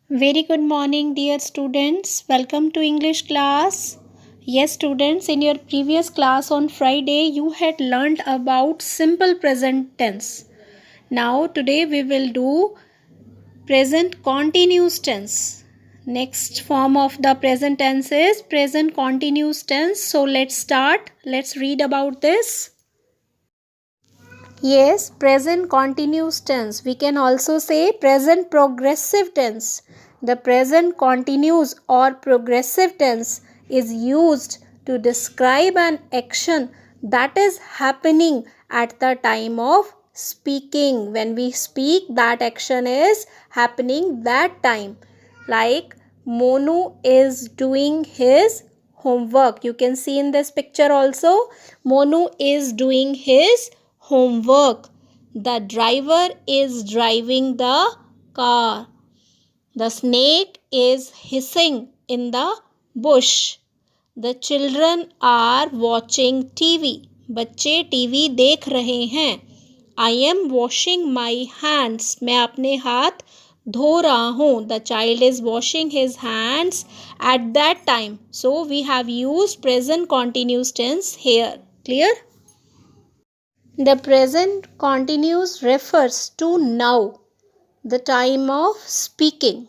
Very good morning, dear students. Welcome to English class. Yes, students, in your previous class on Friday, you had learned about simple present tense. Now, today we will do present continuous tense. Next form of the present tense is present continuous tense. So, let's start. Let's read about this. Yes, present continuous tense. We can also say present progressive tense. The present continuous or progressive tense is used to describe an action that is happening at the time of speaking. When we speak, that action is happening that time. Like Monu is doing his homework. You can see in this picture also, Monu is doing his homework. The driver is driving the car. The snake is hissing in the bush. The children are watching TV. बच्चे TV देख रहे हैं. I am washing my hands. मैं अपने हाथ धो रहा हूँ. The child is washing his hands at that time. So we have used present continuous tense here. Clear? The present continuous refers to now, the time of speaking.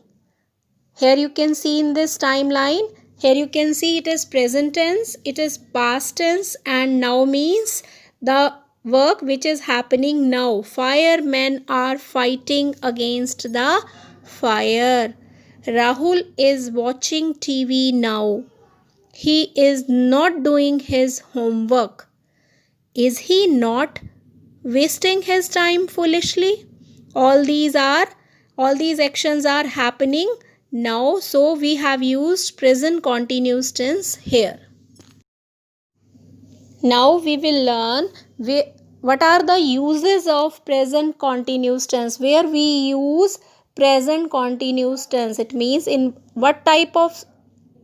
Here you can see in this timeline, here you can see it is present tense, it is past tense, and now means the work which is happening now. Firemen are fighting against the fire. Rahul is watching TV now. He is not doing his homework. Is he not wasting his time foolishly? All these actions are happening now, so we have used present continuous tense here. Now we will learn what are the uses of present continuous tense. Where we use present continuous tense, it means in what type of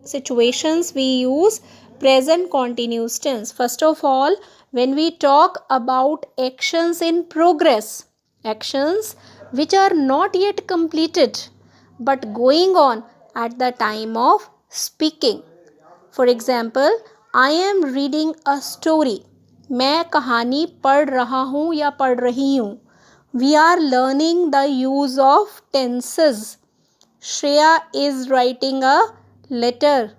situations we use present continuous tense. First of all, when we talk about actions in progress, actions which are not yet completed but going on at the time of speaking. For example, I am reading a story. मैं कहानी पढ़ रहा हूँ या पढ़ रही हूँ. We are learning the use of tenses. Shreya is writing a letter.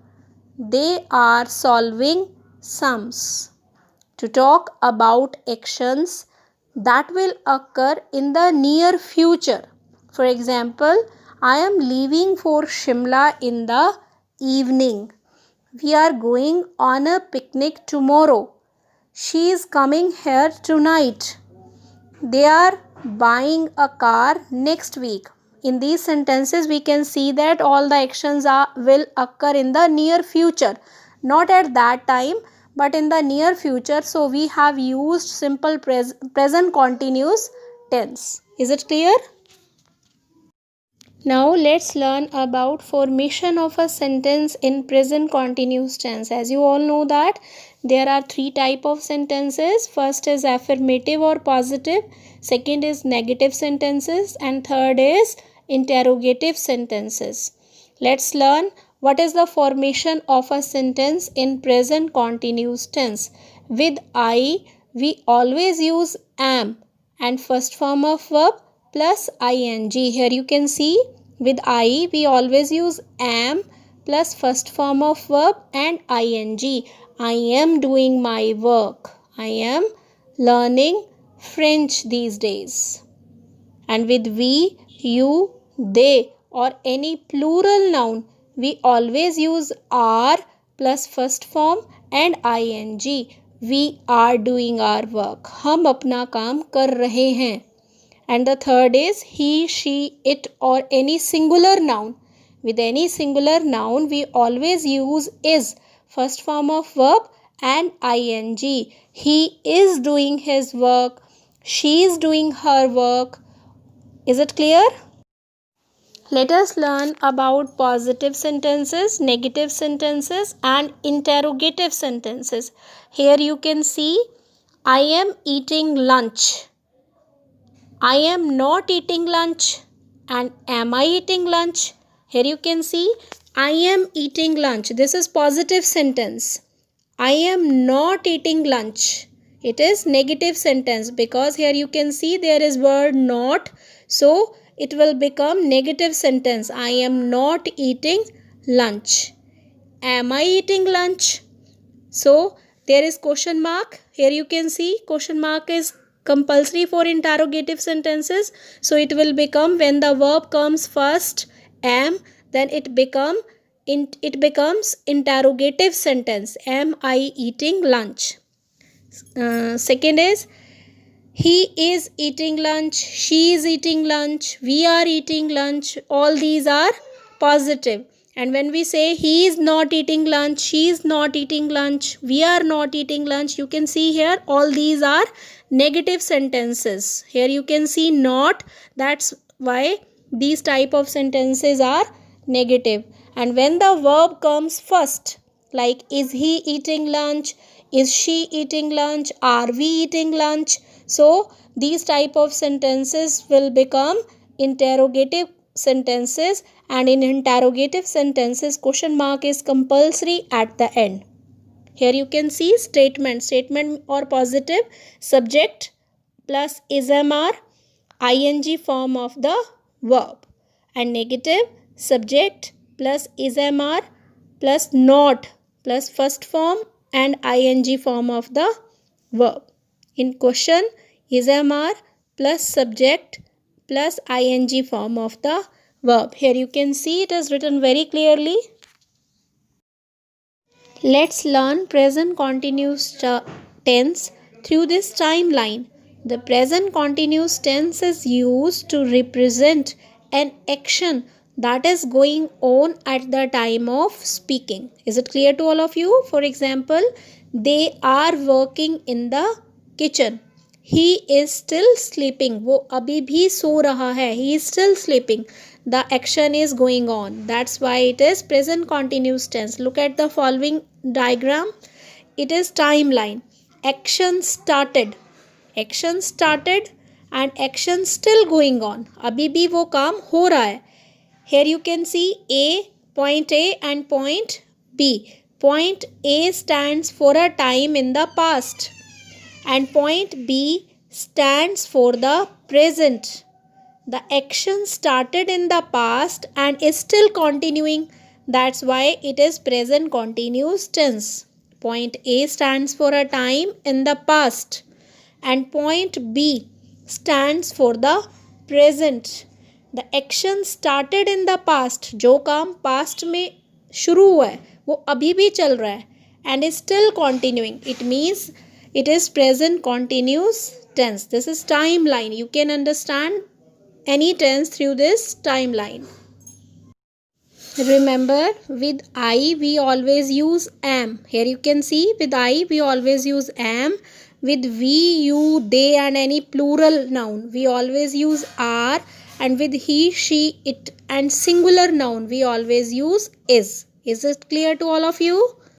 They are solving sums. To talk about actions that will occur in the near future. For example, I am leaving for Shimla in the evening. We are going on a picnic tomorrow. She is coming here tonight. They are buying a car next week. In these sentences, we can see that all the actions will occur in the near future. Not at that time, but in the near future. So, we have used simple present continuous tense. Is it clear? Now, let's learn about formation of a sentence in present continuous tense. As you all know that there are three types of sentences. First is affirmative or positive. Second is negative sentences. And third is interrogative sentences. Let's learn what is the formation of a sentence in present continuous tense. With I, we always use am and first form of verb plus ing. Here you can see with I, we always use am plus first form of verb and ing. I am doing my work. I am learning French these days. And with we, you, they or any plural noun, we always use are plus first form and ing. We are doing our work. हम अपना काम कर रहे हैं. And the third is he, she, it or any singular noun. With any singular noun, we always use is, first form of verb and ing. He is doing his work. She is doing her work. Is it clear? Let us learn about positive sentences, negative sentences and interrogative sentences. Here you can see I am eating lunch. I am not eating lunch. And am I eating lunch? Here you can see I am eating lunch. This is positive sentence. I am not eating lunch. It is negative sentence because here you can see there is word not. So it will become negative sentence. I am not eating lunch. Am I eating lunch? So there is question mark. Here you can see question mark is compulsory for interrogative sentences. So it will become when the verb comes first am, then it becomes interrogative sentence. Am I eating lunch? Second is he is eating lunch, she is eating lunch, we are eating lunch. All these are positive. And when we say he is not eating lunch, she is not eating lunch, we are not eating lunch, you can see here all these are negative sentences. Here you can see not, that's why these type of sentences are negative. And when the verb comes first, like is he eating lunch, is she eating lunch, are we eating lunch, so these type of sentences will become interrogative sentences, and in interrogative sentences question mark is compulsory at the end. Here you can see statement or positive subject plus ismr ing form of the verb, and negative subject plus ismr plus not plus first form and ing form of the verb. In question, ismr plus subject plus ing form of the verb. Here you can see it is written very clearly. Let's learn present continuous tense through this timeline. The present continuous tense is used to represent an action that is going on at the time of speaking. Is it clear to all of you? For example, they are working in the kitchen. He is still sleeping. वो अभी भी सो रहा है. He is still sleeping. The action is going on. That's why it is present continuous tense. Look at the following diagram. It is timeline. Action started. Action started and action still going on. अभी भी वो काम हो रहा है. Here you can see point A and point B. Point A stands for a time in the past and point B stands for the present. The action started in the past and is still continuing. That's why it is present continuous tense. Point A stands for a time in the past and point B stands for the present. The action started in the past. जो काम past में शुरू हुआ है वो अभी भी चल रहा है and is still continuing. It means it is present continuous tense. This is timeline. You can understand any tense through this timeline. Remember, with I we always use am. Here you can see with I we always use am. With we, you, they and any plural noun we always use are, and with he, she, it and singular noun we always use is. Is it clear to all of you?